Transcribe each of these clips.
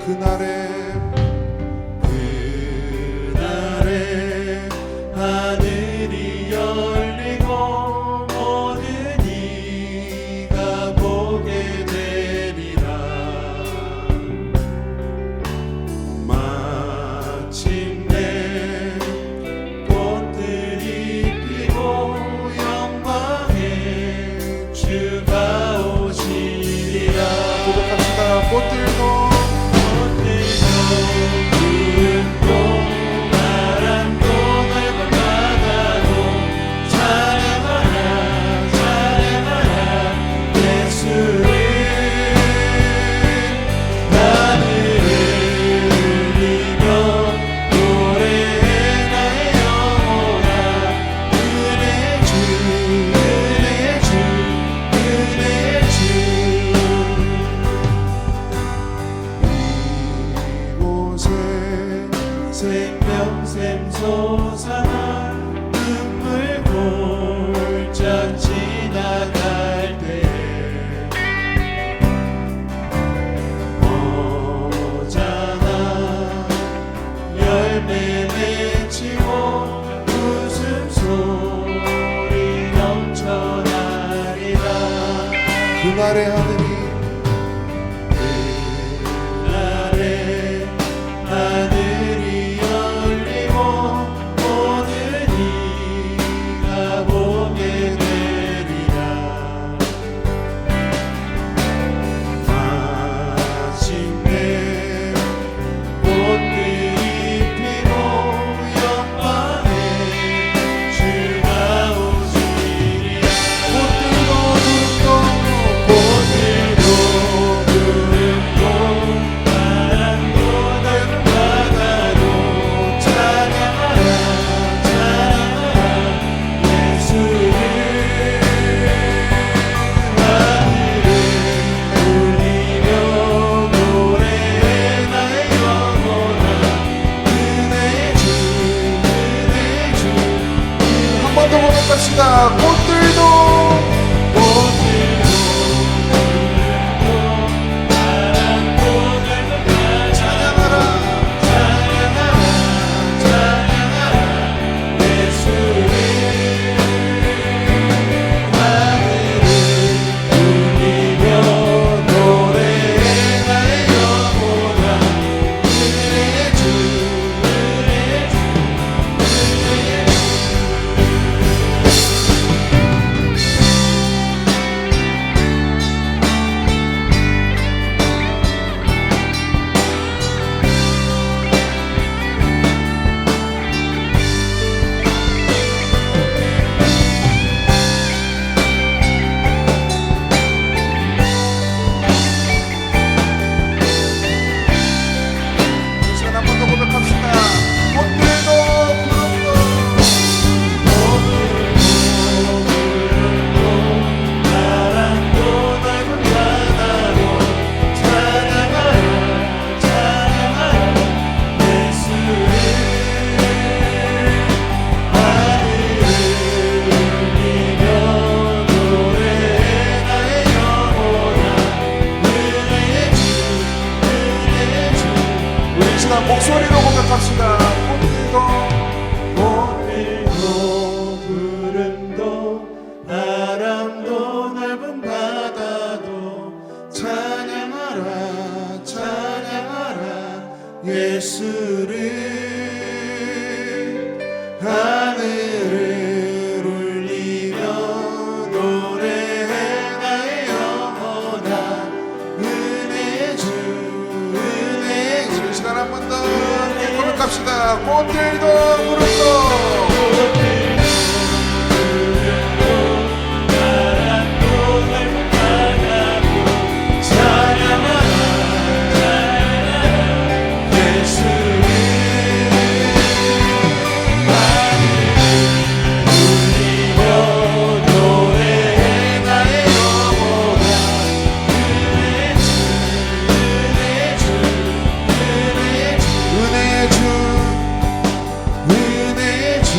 그날에 하늘이 열리고 모든 이가 보게 되리라. 마침내 꽃들이 피고 영광의 주가 오시리라. 고백합시다. 꽃들도 구름도 바람도 넓은 바다도 찬양하라 찬양하라 예수를. 하늘을 울리며 노래해 나의 영혼아. 은혜의 주 은혜의 주 은혜의 주. 이곳에 생명샘 솟아나 눈물 골짝 지나갈 때에 어자나 열매 맺히고 웃음소리 넘쳐나리라. 그날의 하늘이 하늘이 열리고 모든 이가 보게 되리라. 마침내 꽃들이 피고 영광의 주가 오시리라. 꽃들도 구름도 바람도 넓은 바다도 찬양하라 찬양하라 예수를. 하늘을 울리며 노래해 나의 영혼아. 은혜의 주 은혜의 주. 한 번 더 고백합시다. 꽃들도 바람도 넓은 바다 찬양하라 찬양하라 찬양하라 예수를. 하늘을 울리며 노래해 나의 영혼아. 은혜의 주 은혜의 주 은혜의 주. 시간 한 번 더 고백합시다. 꽃들도 구름도 바람도 넓은 바다도 찬양하라 찬양하라 예수를. 하늘을 울리며 노래해 나의 영혼아. 은혜의 주 은혜의 주. 우리 시간 목소리로 고백합시다. 꽃들도 구름도 바람도 넓은 바다도 찬양하라 찬양하라 예수를. 하늘을 울리며 노래해 나의 영혼아. 은혜의 주 은혜의 주. 시간 한 번 더 고백합시다. 꽃들도 구름도 바람도 넓은 바다도 찬양하라 찬양하라 예수를. 하늘을 울리며 노래해 나의 영혼아. 은혜의 주 은혜의 주 은혜의 주 은혜의 주 은혜의 주.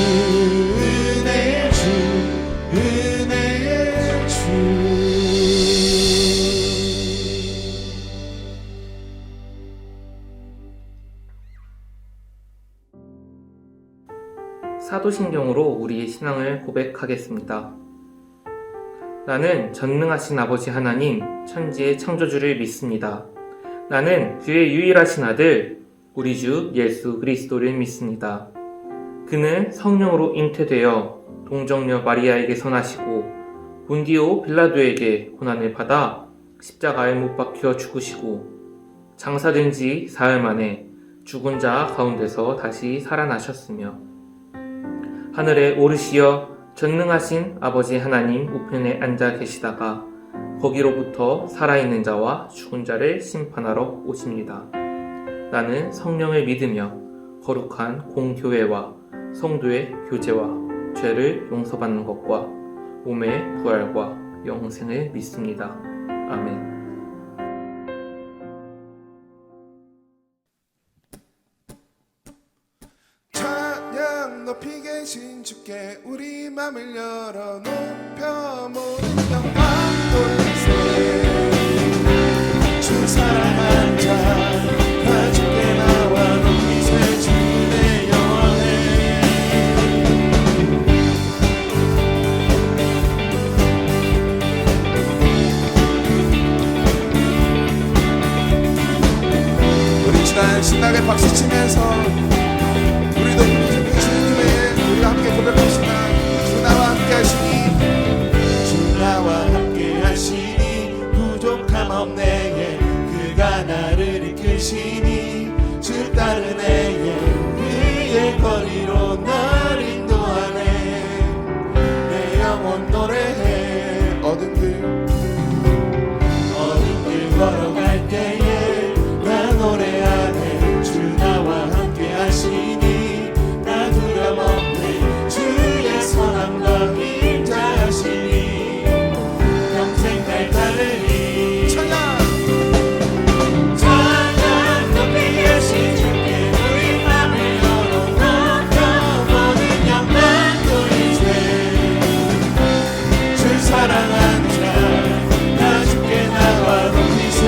사도신경으로 우리의 신앙을 고백하겠습니다. 나는 전능하신 아버지 하나님, 천지의 창조주를 믿습니다. 나는 그의 유일하신 아들, 우리 주 예수 그리스도를 믿습니다. 그는 성령으로 잉태되어 동정녀 마리아에게서 나시고 본디오 빌라도에게 고난을 받아 십자가에 못 박혀 죽으시고 장사된 지 사흘 만에 죽은 자 가운데서 다시 살아나셨으며 하늘에 오르시어 전능하신 아버지 하나님 우편에 앉아 계시다가 거기로부터 살아있는 자와 죽은 자를 심판하러 오십니다. 나는 성령을 믿으며 거룩한 공교회와 성도의 교제와 죄를 용서받는 것과 몸의 부활과 영생을 믿습니다. 아멘. 찬양 높이 계신 주께 우리 맘을 열어 높여 모든 영광 돌리세. 주 사랑한 자 다 주께 나와 높이세. 주의 영원해. 우리 지난 신나게 박수치면서 우리도 주님의 우리가 함께 고백합시다. 주 나와 함께 하시니 주 나와 함께 하시니 부족함 없네. 그가 나를 이끄시니 주 따르네. 그의 거리로 날 인도하네. 내 영혼 노래해. 어딘 길 걸어갈 때에 나 노래하네. 주 나와 함께 하시니 나 두려움 없네. 주의 선함과 인자하시니 평생 날 따르리. 찬양 높이 계신 주께 우리 맘을 열어 높여 모든 영광 돌리세. 주 사랑하는 자 나 주께 나와 높이세.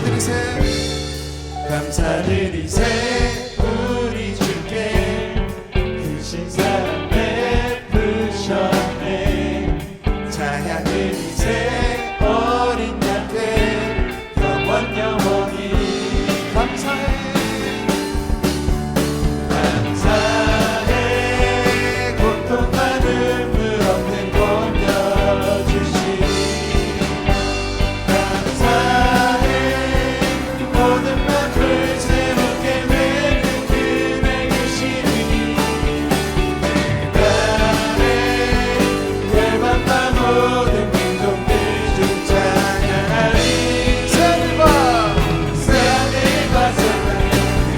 감사드리세 감사드리세 우리 주께 크신 사랑 베푸셨네 찬양드리세 어린 양께 영원히 감사해 감사해 고통과 눈물 없는 곳 열어주시 감사해 모든 맘을 새롭게 내는 그날 주시니 나의 열반과 모든 민족들 주 찬양하리 새하늘과 세상에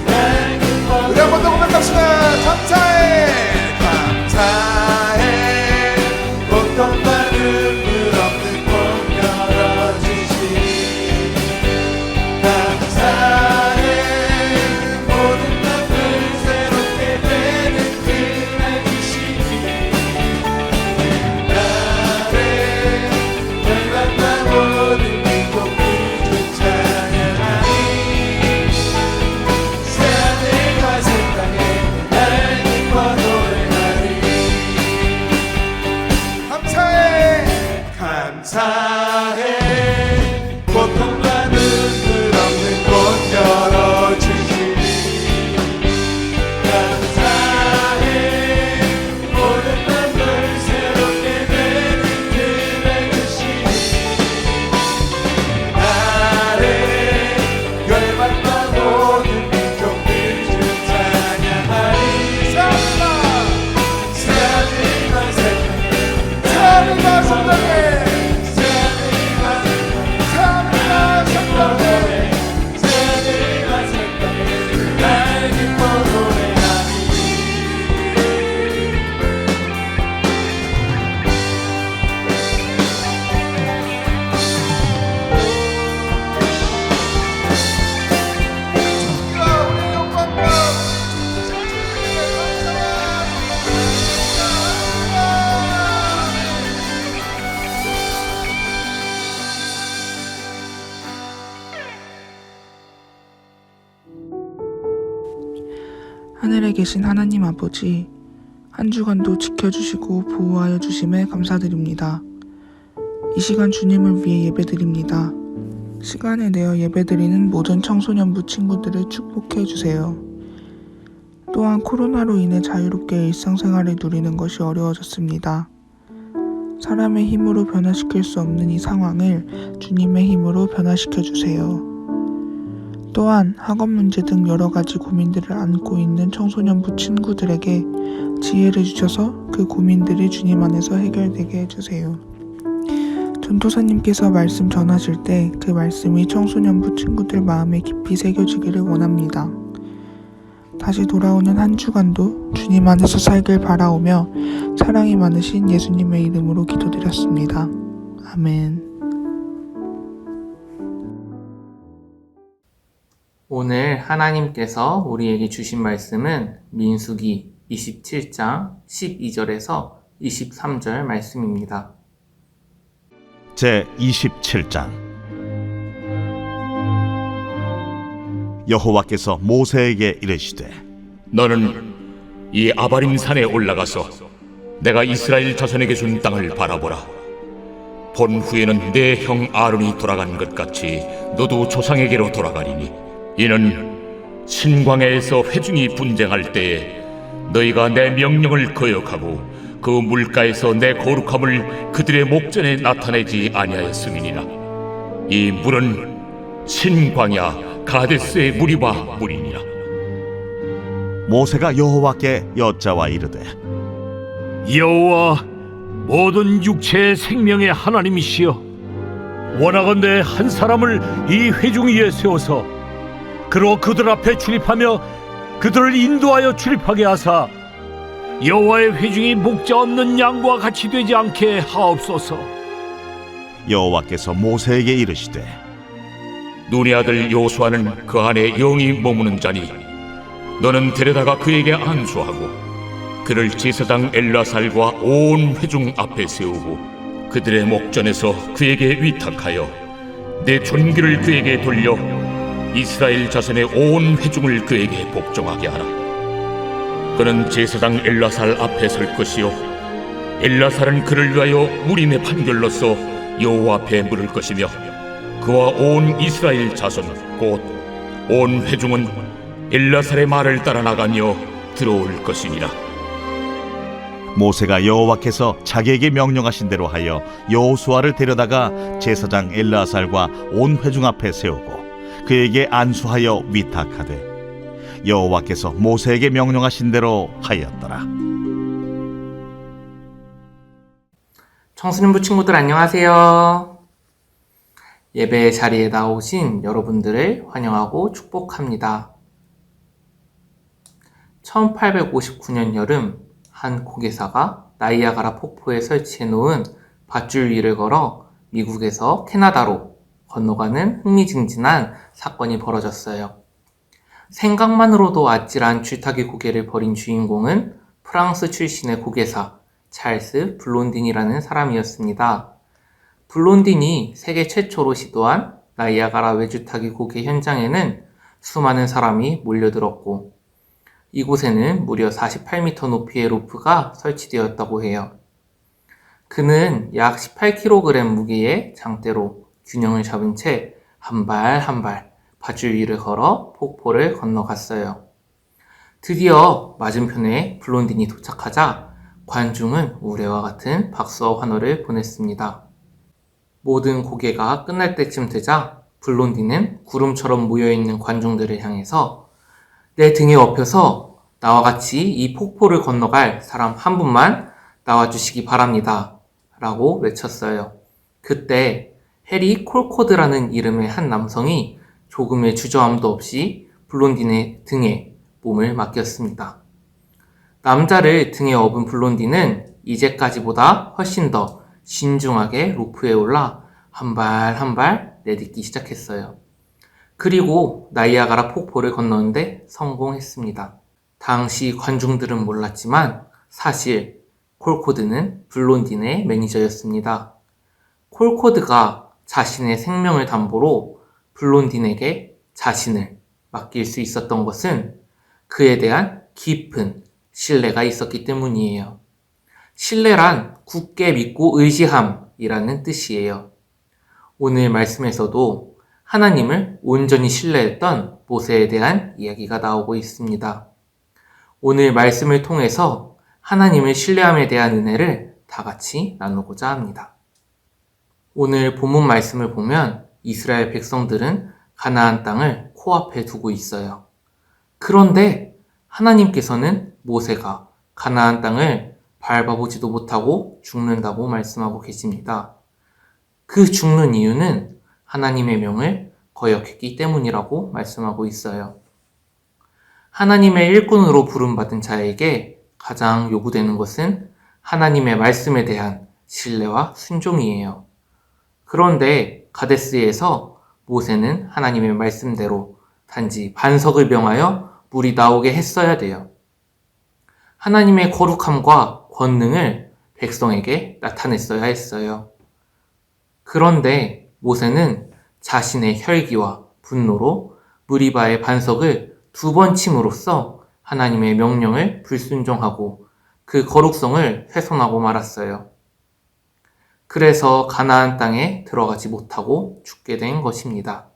날 기뻐 우리 한 번 더 고백합시다 감사해 감사해 고통과 눈물 없는 곳 열어주시 감사해 모든 맘을 새롭게 되는 그날 주시니 나의 열반과 모든 민족들 주 찬양하리 새하늘과 새 땅에 날 기뻐 노래하리 감사해 감사해 고통과 눈물 없는 곳 열어주시니 감사해 모든 맘을 새롭게 되는 그날 주시니 나를 열반과 모든 민족들 주 찬양하리 새하늘과 새 땅에 새하늘과 새 땅에 새하늘과 새 땅에 새하늘과 새 땅에 날 기뻐 노래하리 우리 영광과 하늘에 계신 하나님 아버지, 한 주간도 지켜주시고 보호하여 주심에 감사드립니다. 이 시간 주님을 위해 예배드립니다. 시간을 내어 예배드리는 모든 청소년부 친구들을 축복해 주세요. 또한 코로나로 인해 자유롭게 일상생활을 누리는 것이 어려워졌습니다. 사람의 힘으로 변화시킬 수 없는 이 상황을 주님의 힘으로 변화시켜 주세요. 또한 학업 문제 등 여러 가지 고민들을 안고 있는 청소년부 친구들에게 지혜를 주셔서 그 고민들이 주님 안에서 해결되게 해주세요. 전도사님께서 말씀 전하실 때 그 말씀이 청소년부 친구들 마음에 깊이 새겨지기를 원합니다. 다시 돌아오는 한 주간도 주님 안에서 살길 바라오며 사랑이 많으신 예수님의 이름으로 기도드렸습니다. 아멘. 오늘 하나님께서 우리에게 주신 말씀은 민수기 27장 12절에서 23절 말씀입니다. 제27장 여호와께서 모세에게 이르시되 너는 이 아바림 산에 올라가서 내가 이스라엘 자손에게 준 땅을 바라보라. 본 후에는 내 형 아론이 돌아간 것 같이 너도 조상에게로 돌아가리니 이는 신광야에서 회중이 분쟁할 때에 너희가 내 명령을 거역하고 그 물가에서 내 거룩함을 그들의 목전에 나타내지 아니하였음이니라. 이 물은 신광야 가데스의 무리와 물이니라. 모세가 여호와께 여짜와 이르되 여호와 모든 육체의 생명의 하나님이시여, 원하건대 한 사람을 이 회중 위에 세워서 그로 그들 앞에 출입하며 그들을 인도하여 출입하게 하사 여호와의 회중이 목자 없는 양과 같이 되지 않게 하옵소서. 여호와께서 모세에게 이르시되 눈의 아들 요수아는 그 안에 영이 머무는 자니 너는 데려다가 그에게 안수하고 그를 제사장 엘라살과 온 회중 앞에 세우고 그들의 목전에서 그에게 위탁하여 내 존귀를 그에게 돌려 이스라엘 자손의 온 회중을 그에게 복종하게 하라. 그는 제사장 엘라살 앞에 설 것이요 엘라살은 그를 위하여 무림의 판결로서 여호와 앞에 물을 것이며 그와 온 이스라엘 자손 곧 온 회중은 엘라살의 말을 따라 나가며 들어올 것이니라. 모세가 여호와께서 자기에게 명령하신 대로 하여 여호수아를 데려다가 제사장 엘르아살과 온 회중 앞에 세우고 그에게 안수하여 위탁하되 여호와께서 모세에게 명령하신 대로 하였더라. 청소년부 친구들 안녕하세요. 예배 자리에 나오신 여러분들을 환영하고 축복합니다. 1859년 여름 한 고개사가 나이아가라 폭포에 설치해 놓은 밧줄 위를 걸어 미국에서 캐나다로 건너가는 흥미진진한 사건이 벌어졌어요. 생각만으로도 아찔한 줄타기 고개를 벌인 주인공은 프랑스 출신의 고개사 찰스 블론딘이라는 사람이었습니다. 블론딘이 세계 최초로 시도한 나이아가라 외줄타기 고개 현장에는 수많은 사람이 몰려들었고 이곳에는 무려 48m 높이의 로프가 설치되었다고 해요. 그는 약 18kg 무게의 장대로 균형을 잡은 채 한 발 한 발 밧줄 위를 걸어 폭포를 건너갔어요. 드디어 맞은편에 블론딘이 도착하자 관중은 우레와 같은 박수와 환호를 보냈습니다. 모든 고개가 끝날 때쯤 되자 블론딘은 구름처럼 모여있는 관중들을 향해서 내 등에 업혀서 나와 같이 이 폭포를 건너갈 사람 한 분만 나와주시기 바랍니다. 라고 외쳤어요. 그때 해리 콜코드라는 이름의 한 남성이 조금의 주저함도 없이 블론딘의 등에 몸을 맡겼습니다. 남자를 등에 업은 블론딘은 이제까지보다 훨씬 더 신중하게 로프에 올라 한 발 한 발 내딛기 시작했어요. 그리고 나이아가라 폭포를 건너는데 성공했습니다. 당시 관중들은 몰랐지만 사실 콜코드는 블론딘의 매니저였습니다. 콜코드가 자신의 생명을 담보로 블론딘에게 자신을 맡길 수 있었던 것은 그에 대한 깊은 신뢰가 있었기 때문이에요. 신뢰란 굳게 믿고 의지함이라는 뜻이에요. 오늘 말씀에서도 하나님을 온전히 신뢰했던 모세에 대한 이야기가 나오고 있습니다. 오늘 말씀을 통해서 하나님을 신뢰함에 대한 은혜를 다 같이 나누고자 합니다. 오늘 본문 말씀을 보면 이스라엘 백성들은 가나안 땅을 코앞에 두고 있어요. 그런데 하나님께서는 모세가 가나안 땅을 밟아보지도 못하고 죽는다고 말씀하고 계십니다. 그 죽는 이유는 하나님의 명을 거역했기 때문이라고 말씀하고 있어요. 하나님의 일꾼으로 부름받은 자에게 가장 요구되는 것은 하나님의 말씀에 대한 신뢰와 순종이에요. 그런데 가데스에서 모세는 하나님의 말씀대로 단지 반석을 명하여 물이 나오게 했어야 돼요. 하나님의 거룩함과 권능을 백성에게 나타냈어야 했어요. 그런데 모세는 자신의 혈기와 분노로 무리바의 반석을 2번 침으로써 하나님의 명령을 불순종하고 그 거룩성을 훼손하고 말았어요. 그래서 가나안 땅에 들어가지 못하고 죽게 된 것입니다.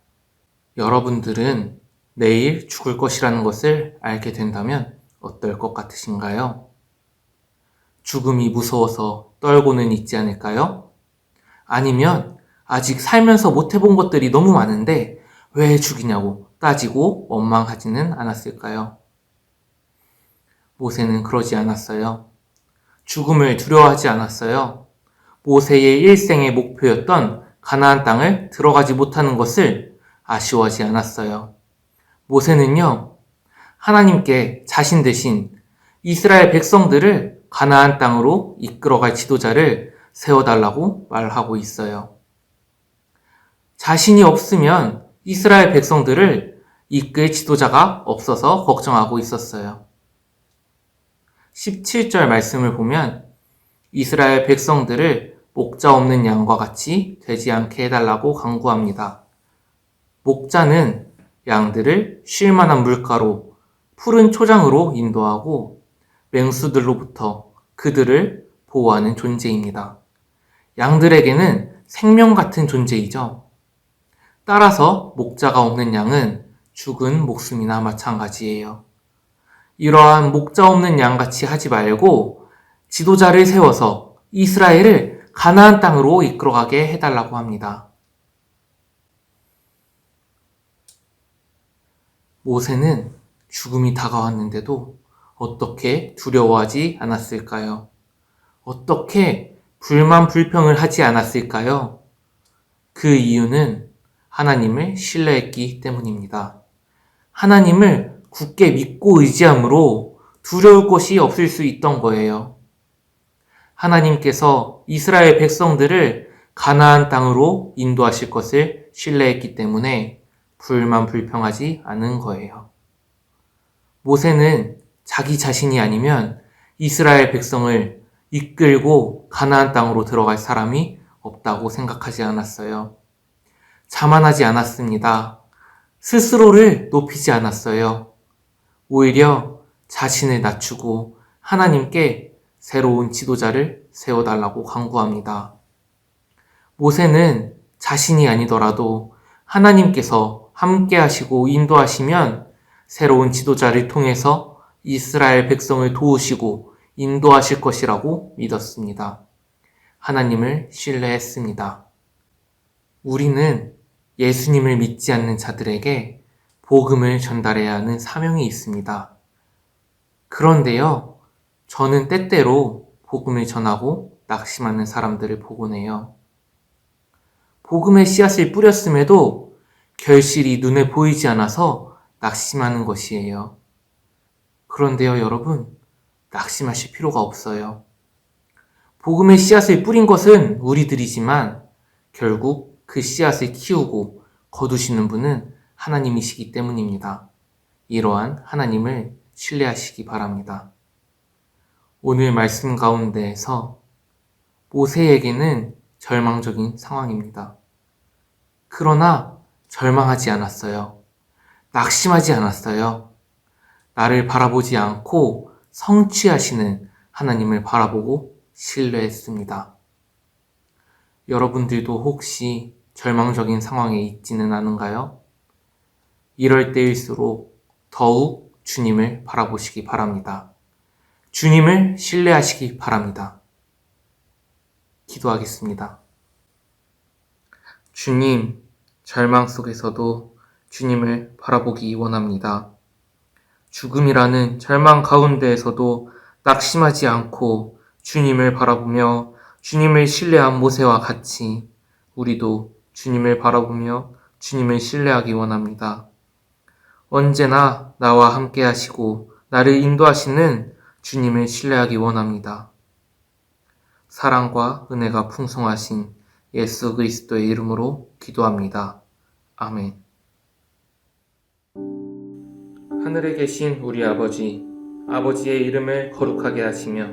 여러분들은 내일 죽을 것이라는 것을 알게 된다면 어떨 것 같으신가요? 죽음이 무서워서 떨고는 있지 않을까요? 아니면 아직 살면서 못 해본 것들이 너무 많은데 왜 죽이냐고 따지고 원망하지는 않았을까요? 모세는 그러지 않았어요. 죽음을 두려워하지 않았어요. 모세의 일생의 목표였던 가나안 땅을 들어가지 못하는 것을 아쉬워하지 않았어요. 모세는요, 하나님께 자신 대신 이스라엘 백성들을 가나안 땅으로 이끌어갈 지도자를 세워달라고 말하고 있어요. 자신이 없으면 이스라엘 백성들을 이끌 지도자가 없어서 걱정하고 있었어요. 17절 말씀을 보면 이스라엘 백성들을 목자 없는 양과 같이 되지 않게 해달라고 간구합니다. 목자는 양들을 쉴만한 물가로 푸른 초장으로 인도하고 맹수들로부터 그들을 보호하는 존재입니다. 양들에게는 생명 같은 존재이죠. 따라서 목자가 없는 양은 죽은 목숨이나 마찬가지예요. 이러한 목자 없는 양같이 하지 말고 지도자를 세워서 이스라엘을 가나안 땅으로 이끌어가게 해달라고 합니다. 모세는 죽음이 다가왔는데도 어떻게 두려워하지 않았을까요? 어떻게 불만 불평을 하지 않았을까요? 그 이유는 하나님을 신뢰했기 때문입니다. 하나님을 굳게 믿고 의지함으로 두려울 것이 없을 수 있던 거예요. 하나님께서 이스라엘 백성들을 가나안 땅으로 인도하실 것을 신뢰했기 때문에 불만 불평하지 않은 거예요. 모세는 자기 자신이 아니면 이스라엘 백성을 이끌고 가나안 땅으로 들어갈 사람이 없다고 생각하지 않았어요. 자만하지 않았습니다. 스스로를 높이지 않았어요. 오히려 자신을 낮추고 하나님께 새로운 지도자를 세워달라고 간구합니다. 모세는 자신이 아니더라도 하나님께서 함께 하시고 인도하시면 새로운 지도자를 통해서 이스라엘 백성을 도우시고 인도하실 것이라고 믿었습니다. 하나님을 신뢰했습니다. 우리는 예수님을 믿지 않는 자들에게 복음을 전달해야 하는 사명이 있습니다. 그런데요, 저는 때때로 복음을 전하고 낙심하는 사람들을 보곤 해요. 복음의 씨앗을 뿌렸음에도 결실이 눈에 보이지 않아서 낙심하는 것이에요. 그런데요, 여러분, 낙심하실 필요가 없어요. 복음의 씨앗을 뿌린 것은 우리들이지만 결국 그 씨앗을 키우고 거두시는 분은 하나님이시기 때문입니다. 이러한 하나님을 신뢰하시기 바랍니다. 오늘 말씀 가운데에서 모세에게는 절망적인 상황입니다. 그러나 절망하지 않았어요. 낙심하지 않았어요. 나를 바라보지 않고 성취하시는 하나님을 바라보고 신뢰했습니다. 여러분들도 혹시 절망적인 상황에 있지는 않은가요? 이럴 때일수록 더욱 주님을 바라보시기 바랍니다. 주님을 신뢰하시기 바랍니다. 기도하겠습니다. 주님, 절망 속에서도 주님을 바라보기 원합니다. 죽음이라는 절망 가운데에서도 낙심하지 않고 주님을 바라보며 주님을 신뢰한 모세와 같이 우리도 주님을 바라보며 주님을 신뢰하기 원합니다. 언제나 나와 함께 하시고 나를 인도하시는 주님을 신뢰하기 원합니다. 사랑과 은혜가 풍성하신 예수 그리스도의 이름으로 기도합니다. 아멘. 하늘에 계신 우리 아버지, 아버지의 이름을 거룩하게 하시며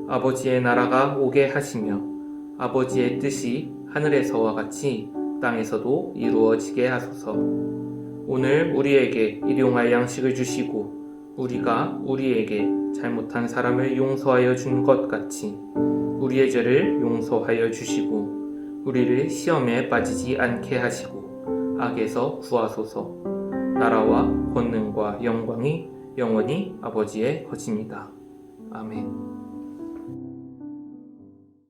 아버지의 나라가 오게 하시며 아버지의 뜻이 하늘에서와 같이 땅에서도 이루어지게 하소서. 오늘 우리에게 일용할 양식을 주시고 우리가 우리에게 잘못한 사람을 용서하여 준 것 같이 우리의 죄를 용서하여 주시고 우리를 시험에 빠지지 않게 하시고 악에서 구하소서. 나라와 권능과 영광이 영원히 아버지의 것입니다. 아멘.